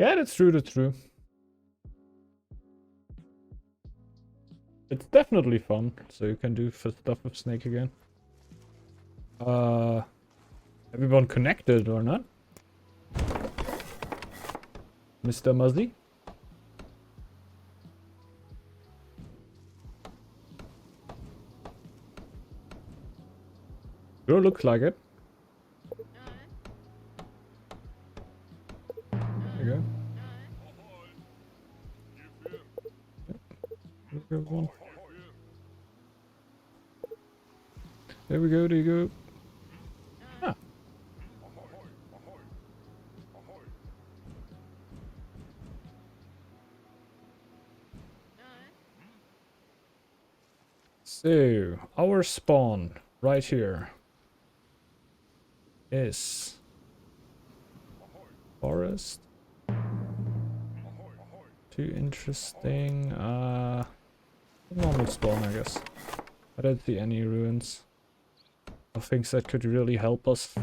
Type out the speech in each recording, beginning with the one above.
Yeah, that's true, that's true. It's definitely fun, so you can do stuff with Snake again. Everyone connected or not? Mr. Muzzy? Sure looks like it. There you go. Everyone. There we go, there you go. Ah. So, our spawn right here is forest. Too interesting. Normal spawn, I guess. I don't see any ruins or things that could really help us.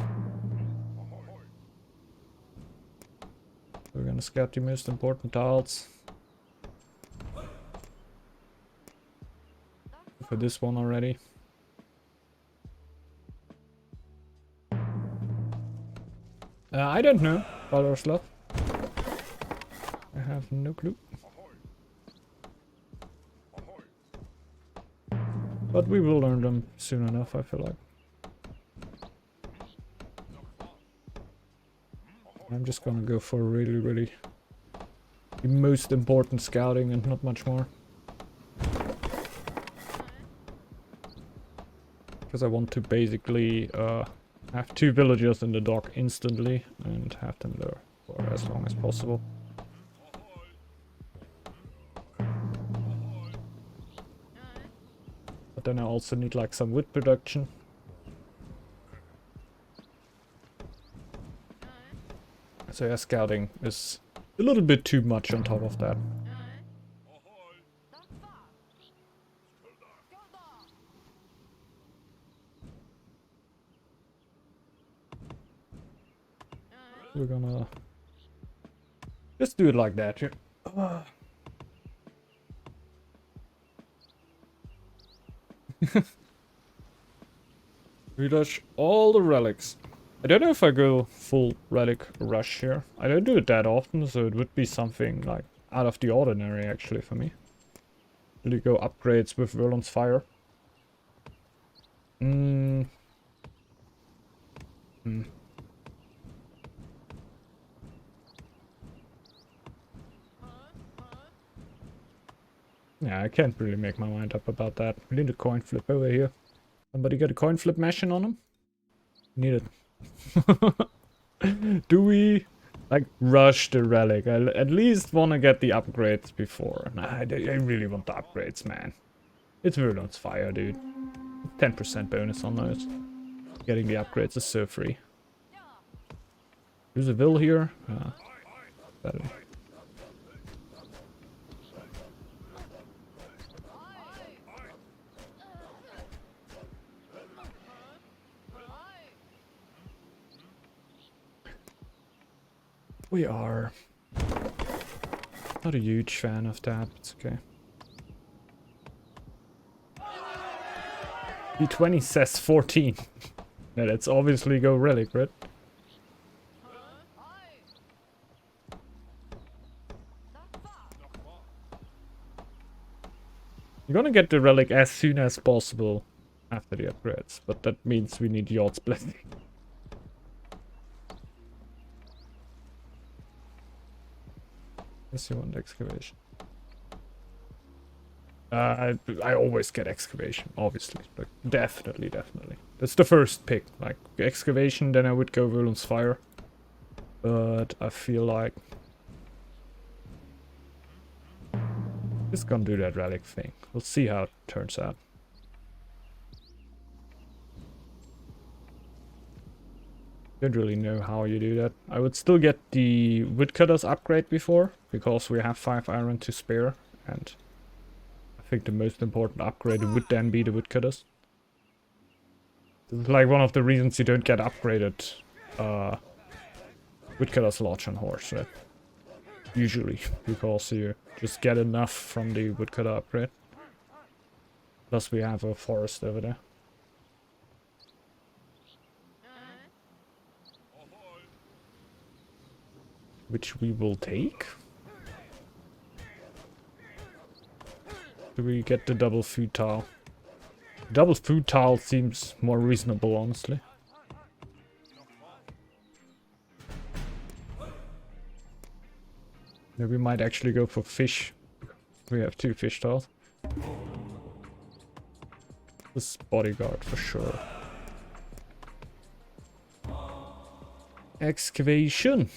We're gonna scout the most important tiles. For this one already. I don't know about our stuff. I have no clue. But we will learn them soon enough, I feel like. I'm just gonna go for really the most important scouting and not much more. Because I want to basically have 2 villagers in the dock instantly and have them there for as long as possible. But then I also need like some wood production. So yeah, scouting is a little bit too much on top of that. We're gonna just do it like that here. Relush all the relics. I don't know if I go full relic rush here. I don't do it that often, so it would be something like out of the ordinary actually for me. Really go upgrades with Verlon's Fire. Yeah, I can't really make my mind up about that. We need a coin flip over here. Somebody got a coin flip machine on him? Need it. Do we like rush the relic? I at least want to get the upgrades before. Nah, I really want the upgrades, man. It's Verlon's Fire, dude. 10% bonus on those. Getting the upgrades is so free. There's a Vil here. Better. We are not a huge fan of that. It's okay. D20 says 14. Yeah, let's obviously go Relic, right? You're gonna get the Relic as soon as possible after the upgrades, but that means we need Yacht's Blessing. Yes, you want excavation. I always get excavation, obviously. Like, definitely. That's the first pick. Like, excavation, then I would go Verlon's Fire. But I feel like... just gonna do that relic thing. We'll see how it turns out. Don't really know how you do that. I would still get the woodcutters upgrade before, because we have 5 iron to spare, and I think the most important upgrade would then be the woodcutters. This is like one of the reasons you don't get upgraded woodcutters lodge on horse, right? Usually, because you just get enough from the woodcutter upgrade. Plus we have a forest over there. Which we will take. Do we get the double food tile? Double food tile seems more reasonable, honestly. Maybe we might actually go for fish. We have 2 fish tiles. This bodyguard for sure. Excavation.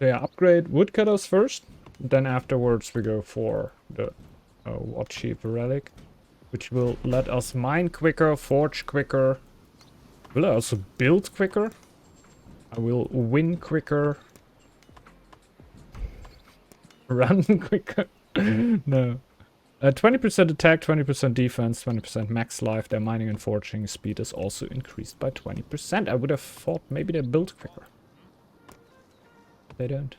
Yeah, upgrade woodcutters first. Then afterwards we go for the what shape relic, which will let us mine quicker, forge quicker. Will I also build quicker? I will win quicker. Run quicker. No. 20% attack, 20% defense, 20% max life. Their mining and forging speed is also increased by 20%. I would have thought maybe they build quicker. They don't.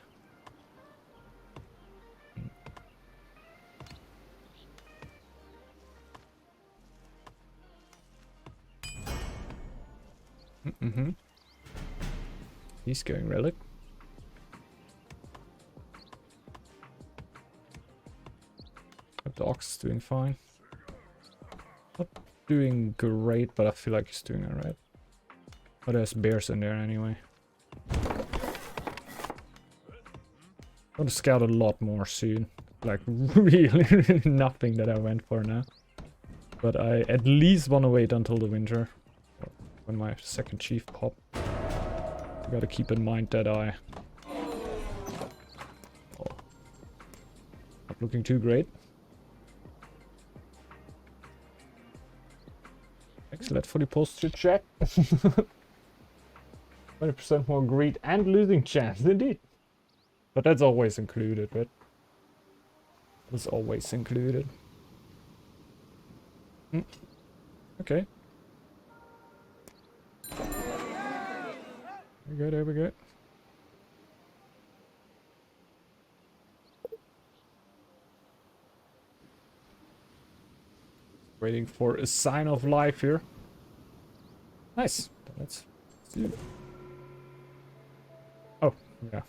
He's going relic. The ox is doing fine. Not doing great, but I feel like he's doing alright. But there's bears in there anyway. I'm gonna scout a lot more soon. Like really nothing that I went for now. But I at least want to wait until the winter. When my second chief pop. I gotta keep in mind that not looking too great. Excellent for the posture check. 20% more greed and losing chance, indeed. But that's always included, right? That's always included. Okay. There we go. Waiting for a sign of life here. Nice. Let's see. Oh, yeah.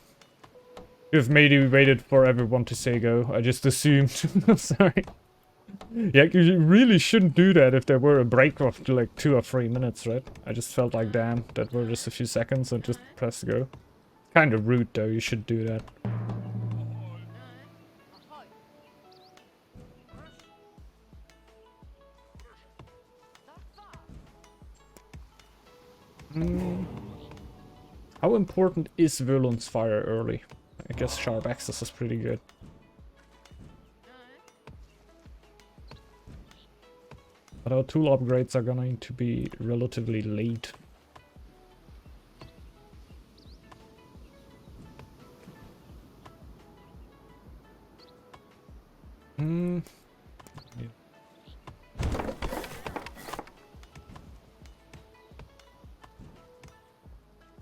You've maybe waited for everyone to say go. I just assumed. Sorry. Yeah, you really shouldn't do that if there were a break of like 2 or 3 minutes, right? I just felt like, damn, that were just a few seconds and just press go. Kind of rude though, you should do that. How important is Verlon's fire early? I guess sharp access is pretty good. But our tool upgrades are going to be relatively late. Yeah.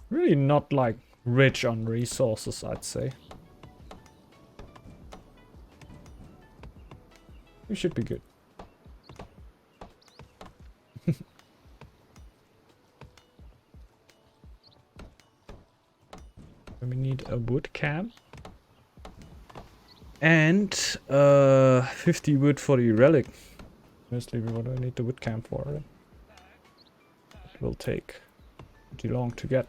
Really not like rich on resources, I'd say. We should be good. We need a wood camp. And 50 wood for the relic. Mostly what I need the wood camp for. It will take pretty long to get.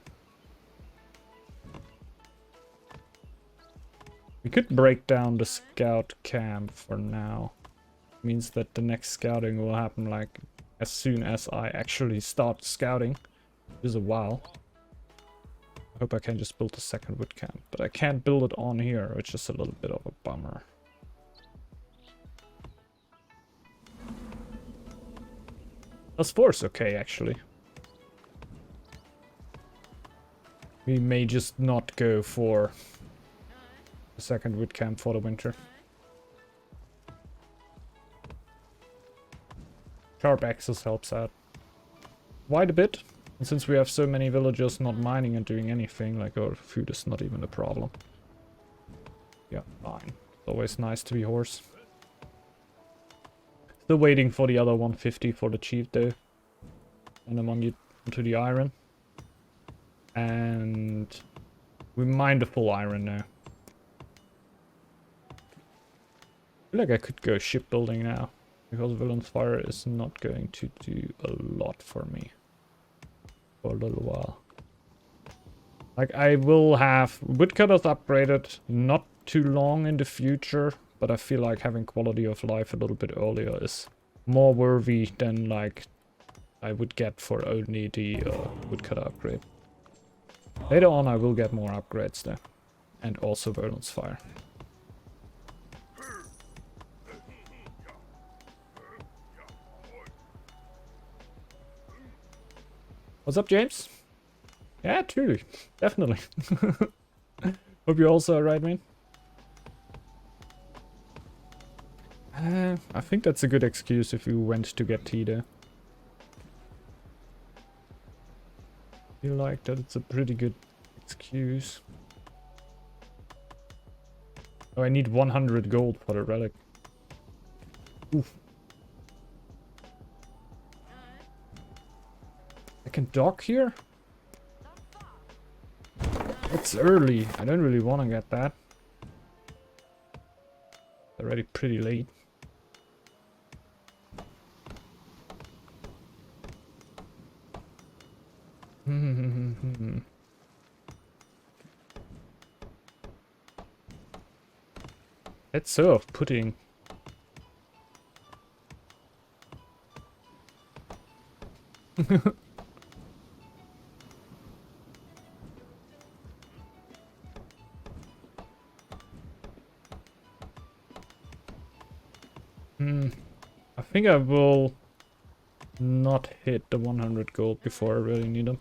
We could break down the scout camp for now. Means that the next scouting will happen like as soon as I actually start scouting. Which is a while. I hope I can just build a second wood camp. But I can't build it on here, which is a little bit of a bummer. +4 is okay, actually. We may just not go for the second wood camp for the winter. Sharp access helps out quite a bit. And since we have so many villagers not mining and doing anything, like our food is not even a problem. Yeah, fine. It's always nice to be horse. Still waiting for the other 150 for the chief though. And I'm onto the iron. And we mine the full iron now. I feel like I could go shipbuilding now. Because Villain's Fire is not going to do a lot for me. For a little while. Like, I will have woodcutters upgraded not too long in the future, but I feel like having quality of life a little bit earlier is more worthy than, like, I would get for only the woodcutter upgrade. Later on I will get more upgrades there. And also Villain's Fire. What's up, James? Yeah, truly. Definitely. Hope you're also alright, man. I think that's a good excuse if you went to get tea there. I feel like that it's a pretty good excuse. Oh, I need 100 gold for the relic. Oof. I can dock here? It's early. I don't really want to get that. It's already pretty late. It's so off-putting. I think I will not hit the 100 gold before I really need them.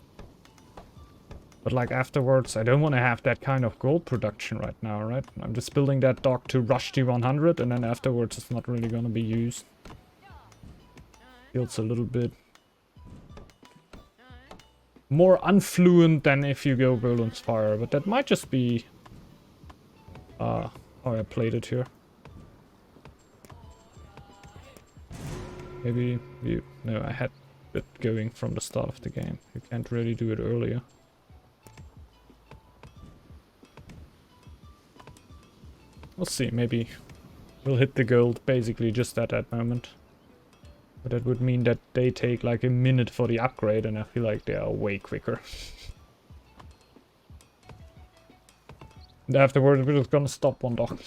But like afterwards, I don't want to have that kind of gold production right now, right? I'm just building that dock to rush the 100 and then afterwards it's not really going to be used. Feels a little bit more unfluent than if you go Villain's Fire, but that might just be how I played it here. Maybe you... No, I had it going from the start of the game. You can't really do it earlier. We'll see, maybe we'll hit the gold basically just at that moment. But that would mean that they take like a minute for the upgrade and I feel like they are way quicker. And afterwards we're just gonna stop one dock.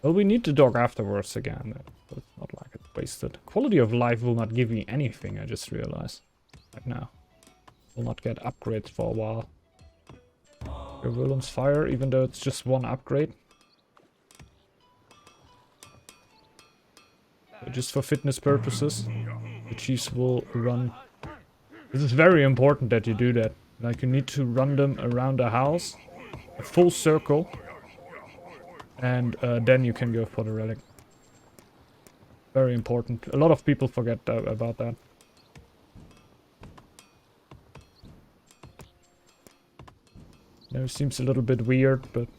Well, we need to dock afterwards again. But it's not like it's wasted. Quality of life will not give me anything, I just realized. Right now. Will not get upgrades for a while. Your Villain's Fire, even though it's just one upgrade. So just for fitness purposes, the chiefs will run. This is very important that you do that. Like, you need to run them around the house, a full circle, and then you can go for the relic. Very important. A lot of people forget about that. Now it seems a little bit weird, but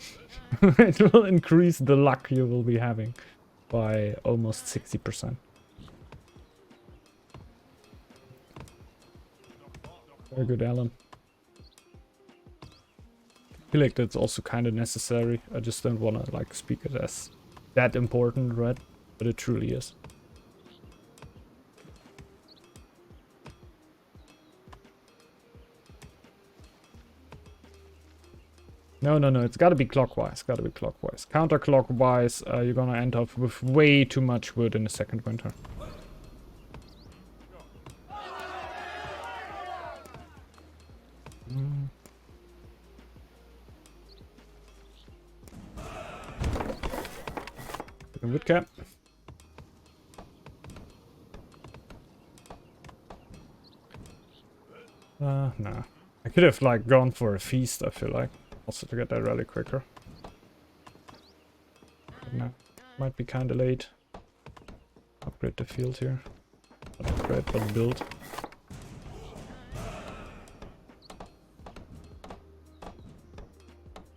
it will increase the luck you will be having by almost 60%. Very good, Alan. I feel like that's also kind of necessary. I just don't want to like speak it as that important, right? But it truly is. No, it's gotta be clockwise. Gotta be clockwise. Counterclockwise, you're gonna end up with way too much wood in the second winter. Wood cap. No. I could have like gone for a feast, I feel like. Also to get that relic quicker. But no, might be kinda late. Upgrade the field here. Not upgrade, but build.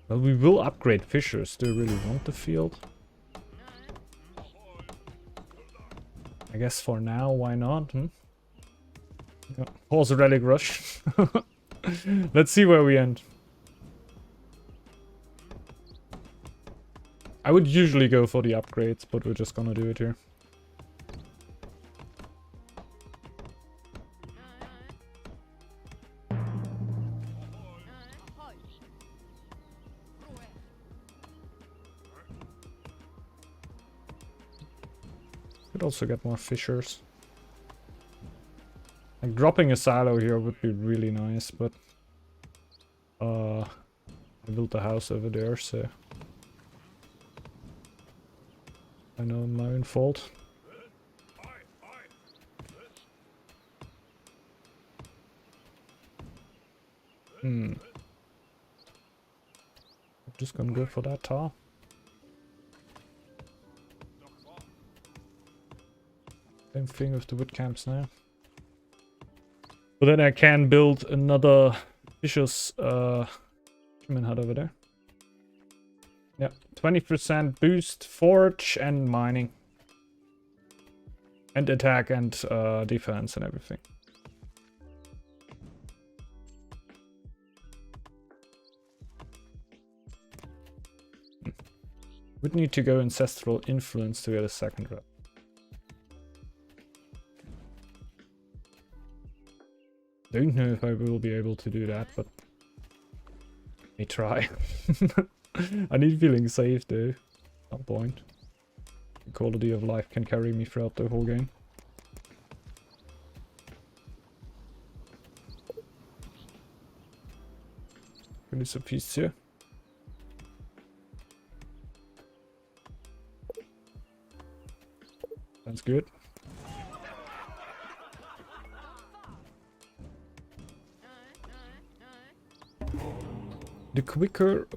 Well, we will upgrade fishers. Do you really want the field? I guess for now, why not? Yeah. Pause a relic rush. Let's see where we end. I would usually go for the upgrades, but we're just gonna do it here. Could also get more fishers. Like dropping a silo here would be really nice, but I built a house over there, so I know my own fault. I'm just gonna go for that tar. Same thing with the wood camps now. But then I can build another vicious human hut over there. Yeah, 20% boost, forge and mining. And attack and defense and everything. Would need to go ancestral influence to get a second rep. Don't know if I will be able to do that, but may try. I need feeling safe though. At some point. The quality of life can carry me throughout the whole game. Release a piece here. Sounds good. The quicker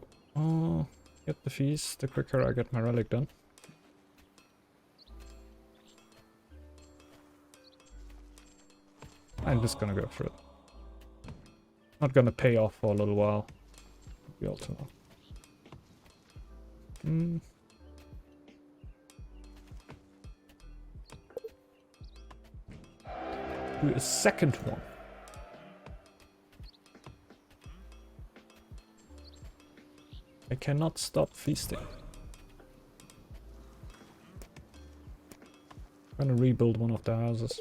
get the feast, the quicker I get my relic done. I'm just gonna go for it. Not gonna pay off for a little while. We also know. Do a second one. I cannot stop feasting. I'm gonna rebuild one of the houses.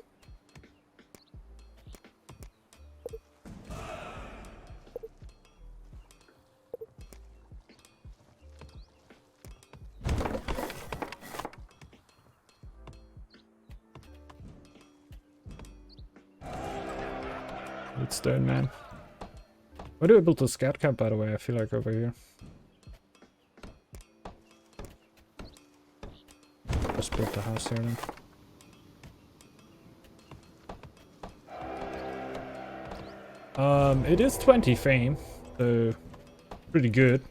It's stone, man. Where do I build the scout camp, by the way? I feel like over here. Just built the house here then. It is 20 fame, so pretty good.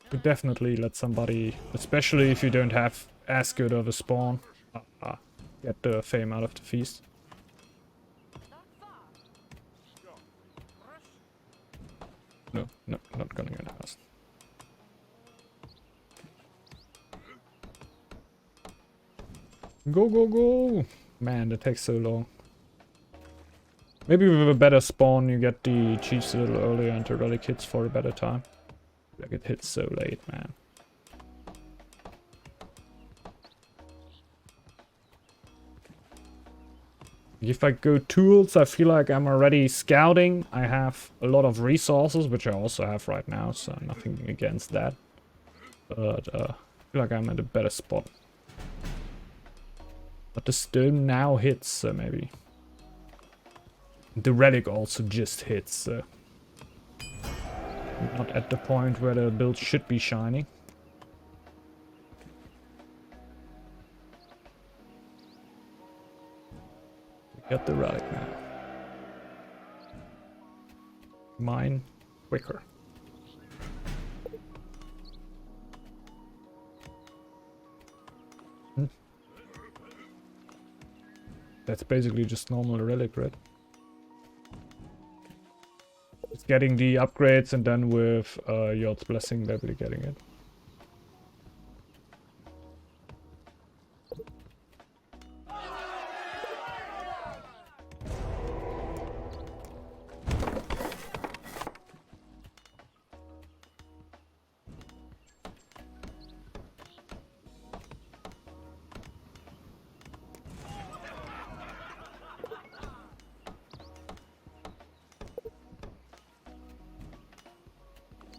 Could definitely let somebody, especially if you don't have as good of a spawn, get the fame out of the feast. No, not gonna go fast. Go, go, go! Man, that takes so long. Maybe with a better spawn you get the chiefs a little earlier and the relic hits for a better time. Like it hits so late, man. If I go tools, I feel like I'm already scouting. I have a lot of resources, which I also have right now, so nothing against that. But I feel like I'm at a better spot. But the stone now hits, so maybe. The relic also just hits, so not at the point where the build should be shining. We got the relic now. mine quicker. That's basically just normal relic, right? It's getting the upgrades and then with Yod's blessing they'll be getting it.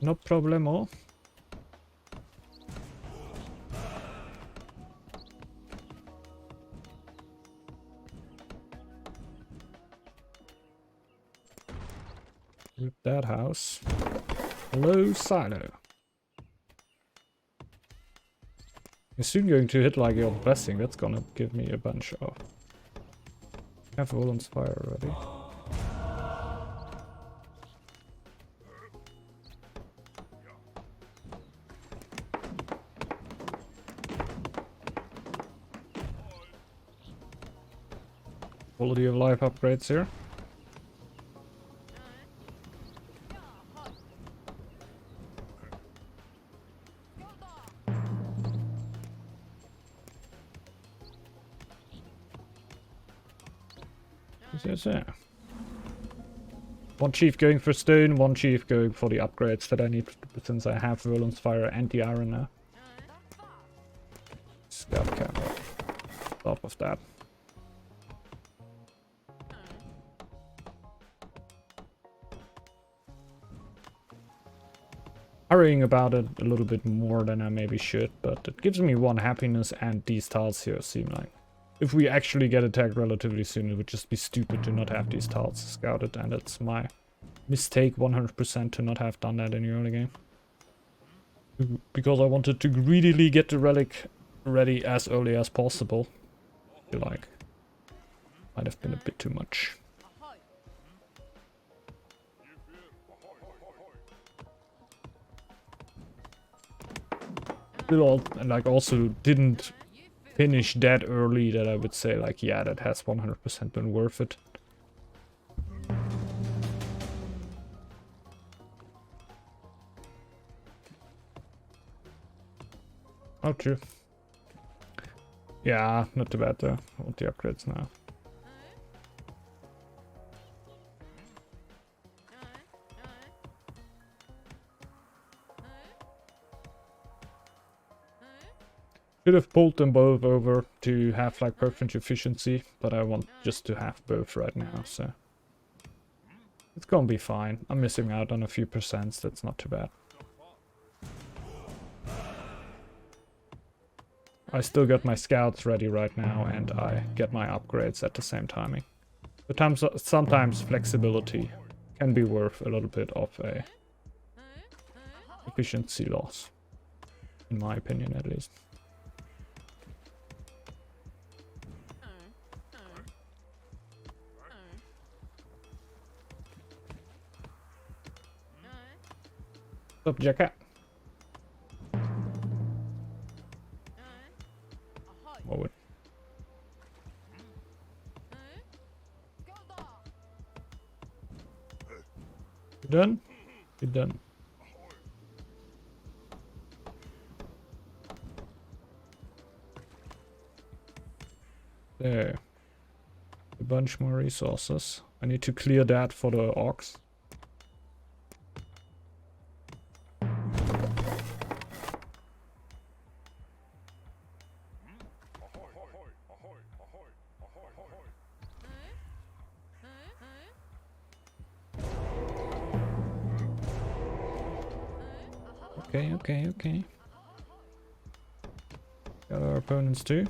No problemo. Rip that house. Hello, silo. You're soon going to hit like your blessing. That's gonna give me a bunch of. I have Roland's fire already. Quality of life upgrades here. Yes, yeah. One chief going for stone, one chief going for the upgrades that I need since I have Roland's fire and the iron now. Scout camera. Top of that. Hurrying about it a little bit more than I maybe should, but it gives me 1 happiness, and these tiles here seem like if we actually get attacked relatively soon, it would just be stupid to not have these tiles scouted, and it's my mistake 100% to not have done that in the early game. Because I wanted to greedily get the relic ready as early as possible. I feel like might have been a bit too much. Still, like, also didn't finish that early that I would say like, yeah, that has 100% been worth it. Oh, true. Yeah, not too bad though. I want the upgrades now. Should have pulled them both over to have like perfect efficiency, but I want just to have both right now, so it's gonna be fine. I'm missing out on a few percents, that's not too bad. I still got my scouts ready right now, and I get my upgrades at the same timing. Sometimes flexibility can be worth a little bit of a efficiency loss, in my opinion at least. What's up, Jacka? Forward. You done? You're done. There. A bunch more resources. I need to clear that for the orcs. Okay. Got our opponents too.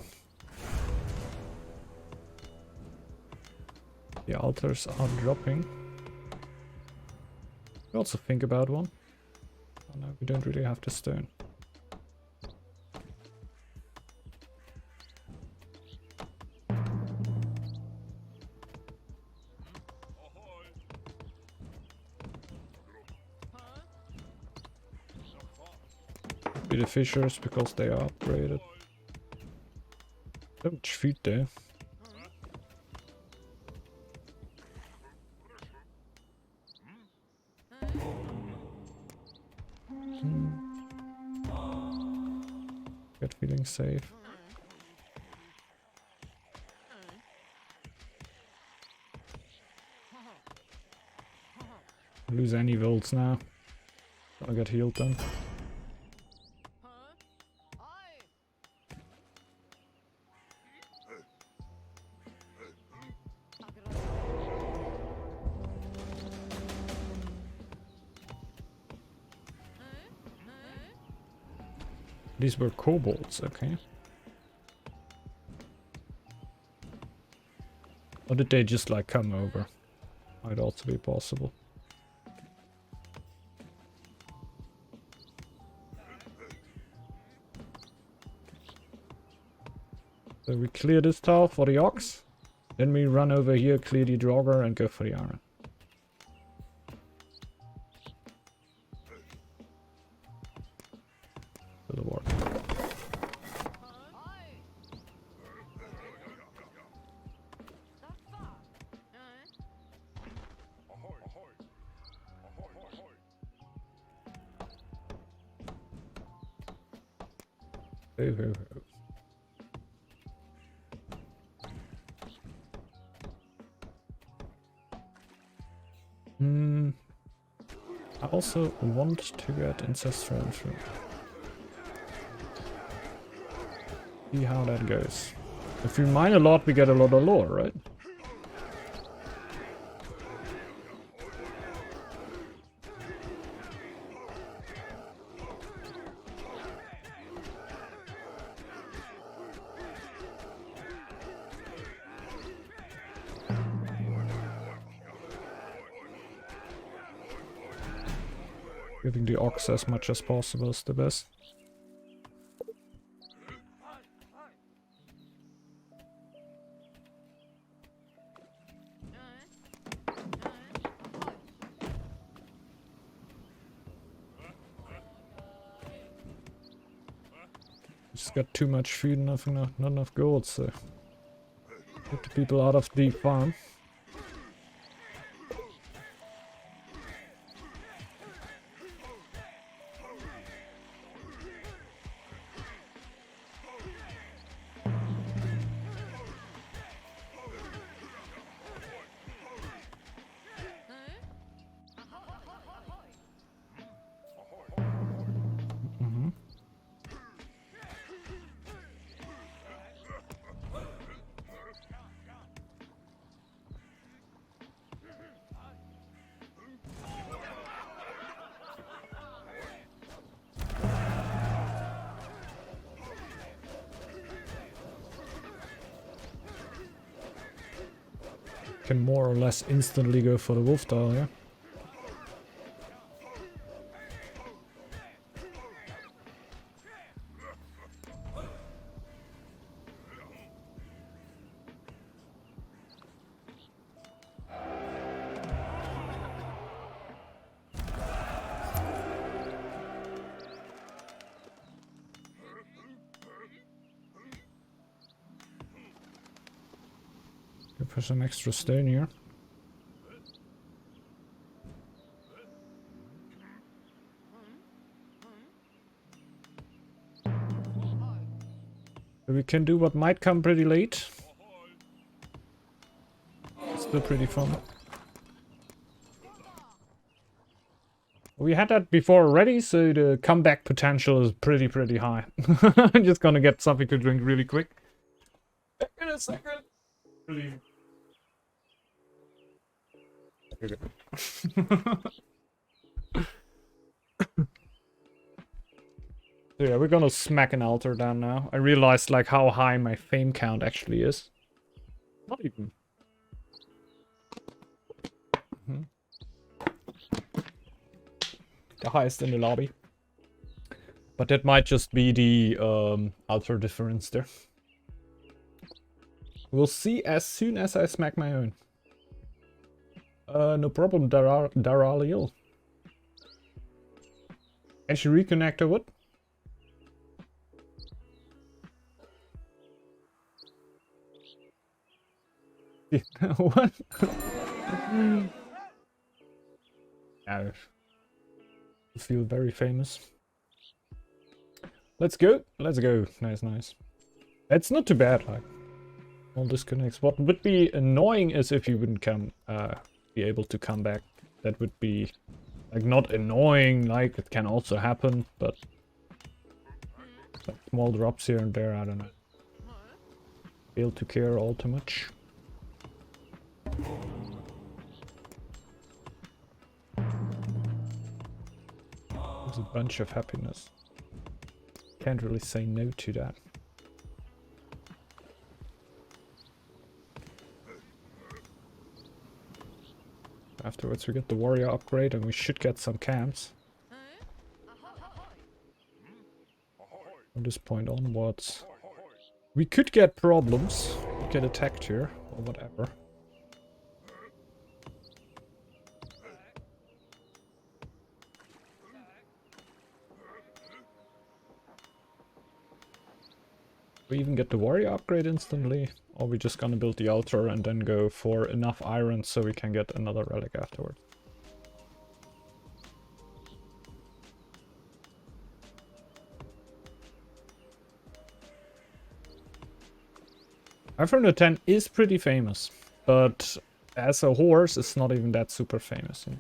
The altars are dropping. We also think about one. Oh no, we don't really have the stone. the fishers because they are upgraded. So much food there. Get feeling safe. Lose any volts now. Gonna get healed then. These were kobolds, okay. Or did they just like come over? Might also be possible. So we clear this tile for the ox. Then we run over here, clear the draugr and go for the iron. Will work. Ho, ho, ho. I also want to get ancestral entry. See how that goes. If we mine a lot, we get a lot of lore, right? Giving the ox as much as possible is the best. Just got too much food, not enough gold, so get the people out of the farm. Can more or less instantly go for the wolf tile, yeah? For some extra stone here. So we can do what might come pretty late. Still pretty fun. We had that before already, so the comeback potential is pretty high. I'm just gonna get something to drink really quick. Back in a second. Really. So yeah, we're gonna smack an altar down now. I realized like how high my fame count actually is. Not even. The highest in the lobby. But that might just be the altar difference there. We'll see as soon as I smack my own. No problem, Daraliel. Can she reconnect her wood? What? I feel very famous. Let's go. Let's go. Nice, nice. It's not too bad, like, all disconnects. What would be annoying is if you wouldn't be able to come back. That would be, like, not annoying, like, it can also happen, but like, small drops here and there, I don't know. Fail to care all too much. There's a bunch of happiness. Can't really say no to that. Afterwards we get the warrior upgrade and we should get some camps. From this point onwards. We could get problems. Get attacked here or whatever. We even get the warrior upgrade instantly, or we just gonna build the altar and then go for enough iron so we can get another relic afterwards. I-410 is pretty famous, but as a horse it's not even that super famous. You know?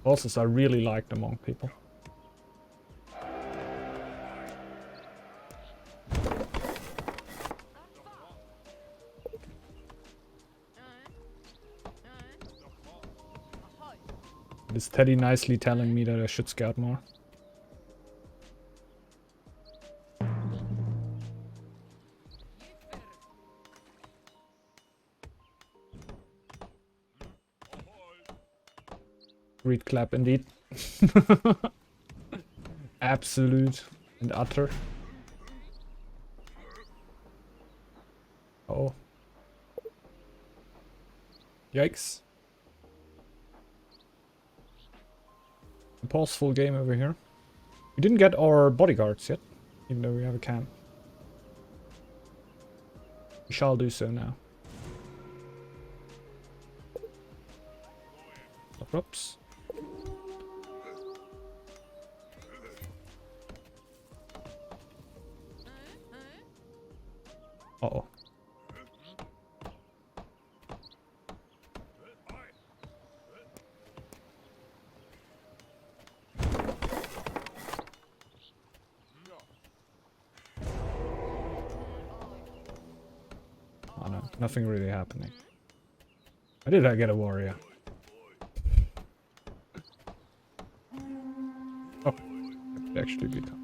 Horses are really liked among people. Is Teddy nicely telling me that I should scout more? Great clap indeed. Absolute and utter. Oh. Yikes. Pause full game over here. We didn't get our bodyguards yet, even though we have a camp. We shall do so now. Oops. Uh-oh. Oh no, nothing really happening. Why did I get a warrior? Oh, it could actually be done.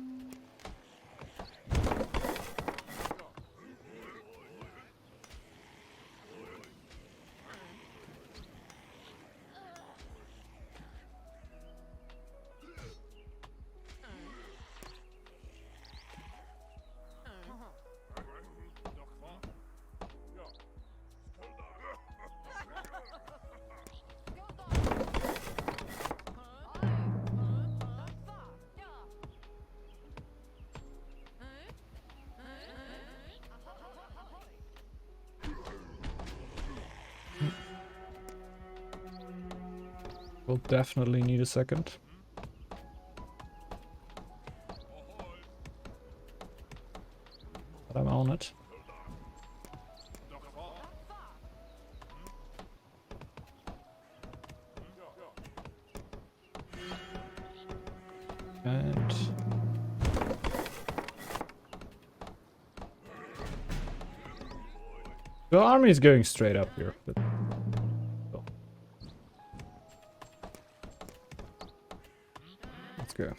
We'll definitely need a second. But I'm on it. And the army is going straight up here. But let's go.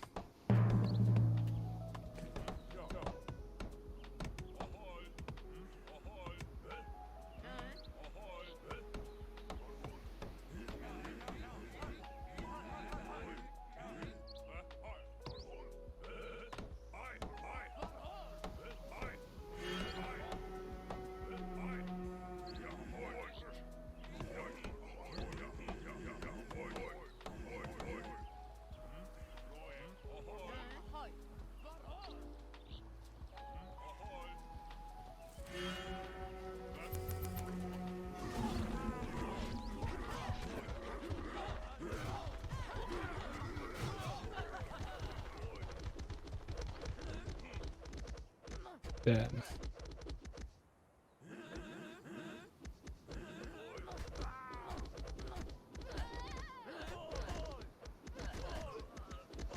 Damn.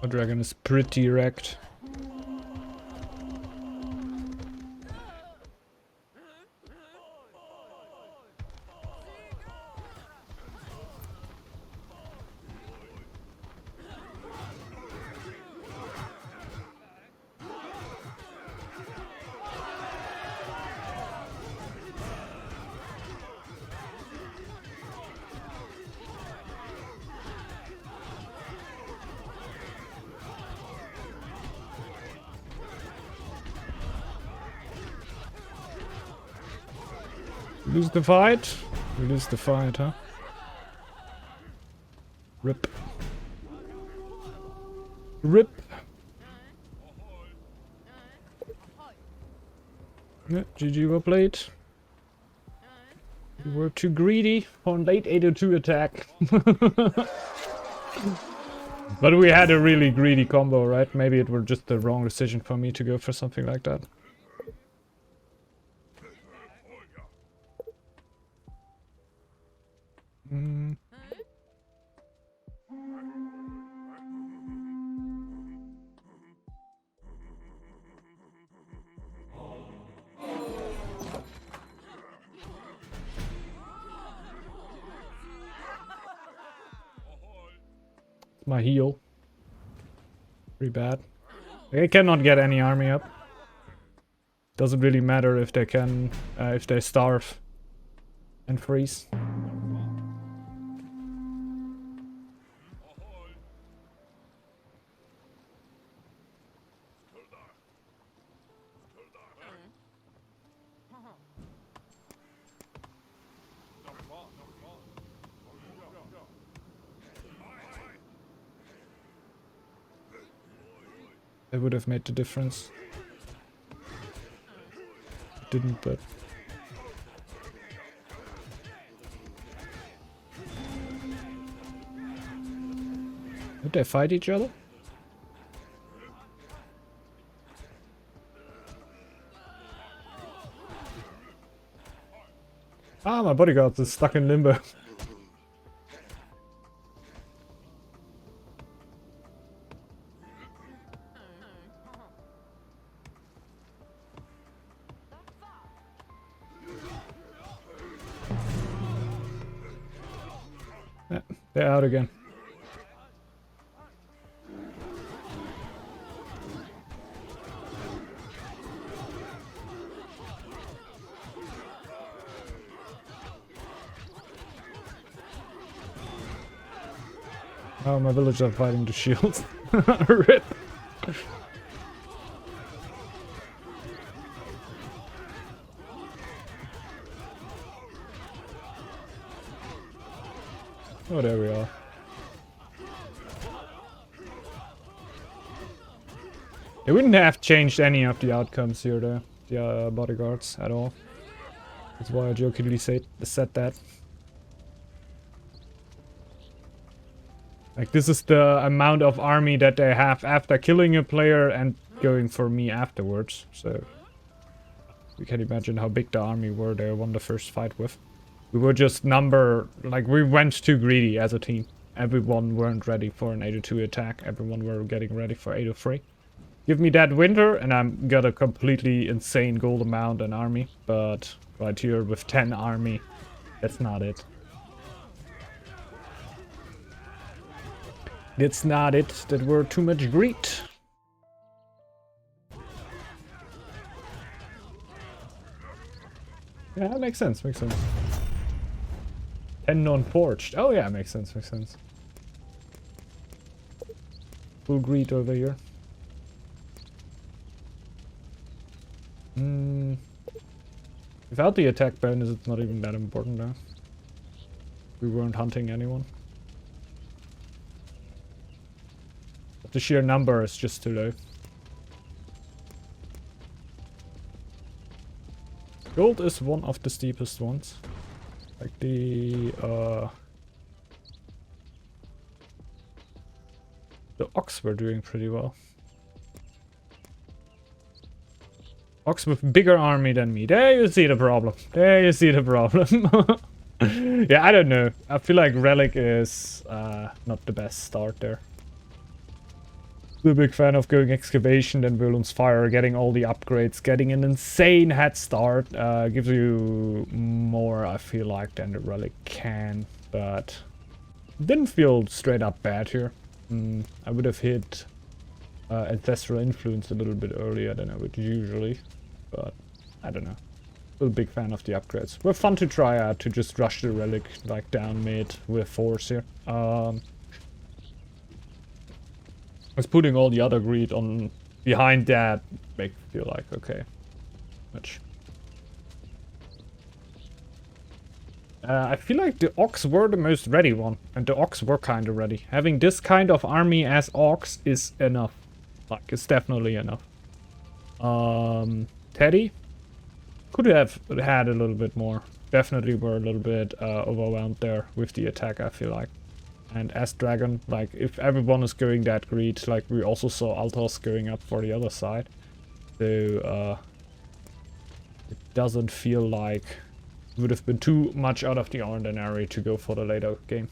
Our dragon is pretty wrecked. Lose the fight? We lose the fight, huh? Rip. Rip. Yeah, GG well played. We were too greedy for a late 802 attack. But we had a really greedy combo, right? Maybe it was just the wrong decision for me to go for something like that. My heal. Pretty bad. They cannot get any army up. Doesn't really matter if they can, if they starve and freeze. They would have made the difference. Didn't, but... Did they fight each other? Ah, my bodyguard is stuck in limbo. Yeah, they're out again. Oh, my villagers are fighting the shields. Rip. Oh, there we are. They wouldn't have changed any of the outcomes here, though. The bodyguards at all. That's why I jokingly said that. Like, this is the amount of army that they have after killing a player and going for me afterwards. So, you can imagine how big the army were they won the first fight with. We were just we went too greedy as a team. Everyone weren't ready for an 802 attack. Everyone were getting ready for 803. Give me that winter and I'm got a completely insane gold amount and army. But right here with 10 army, that's not it. That's not it. That were too much greed. Yeah, that makes sense. Makes sense. 10 non-forged. Oh yeah, makes sense. Makes sense. Full greed over here. Without the attack bonus, it's not even that important now. We weren't hunting anyone. The sheer number is just too low. Gold is one of the steepest ones. Like the ox were doing pretty well. Ox with bigger army than me. There you see the problem. There you see the problem. Yeah, I don't know. I feel like Relic is not the best start there. Still a big fan of going Excavation, then Virulence Fire, getting all the upgrades, getting an insane head start. Gives you more, I feel like, than the Relic can. But didn't feel straight up bad here. I would have hit Ancestral Influence a little bit earlier than I would usually. But I don't know. Still a big fan of the upgrades. Were fun to try out, to just rush the Relic like down mid with force here. I was putting all the other greed on behind that, make me feel like, okay, much. I feel like the Ox were the most ready one, and the Ox were kind of ready. Having this kind of army as Ox is enough. Like, it's definitely enough. Teddy could have had a little bit more. Definitely were a little bit overwhelmed there with the attack, I feel like. And as Dragon, like, if everyone is going that greed, like, we also saw Altos going up for the other side. So, it doesn't feel like it would have been too much out of the ordinary to go for the later game.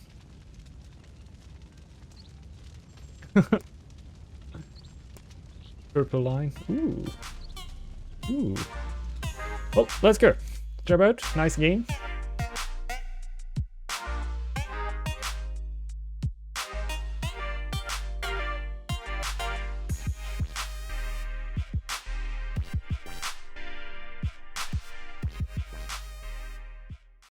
Purple line. Ooh. Ooh. Well, let's go. Jab out. Nice game.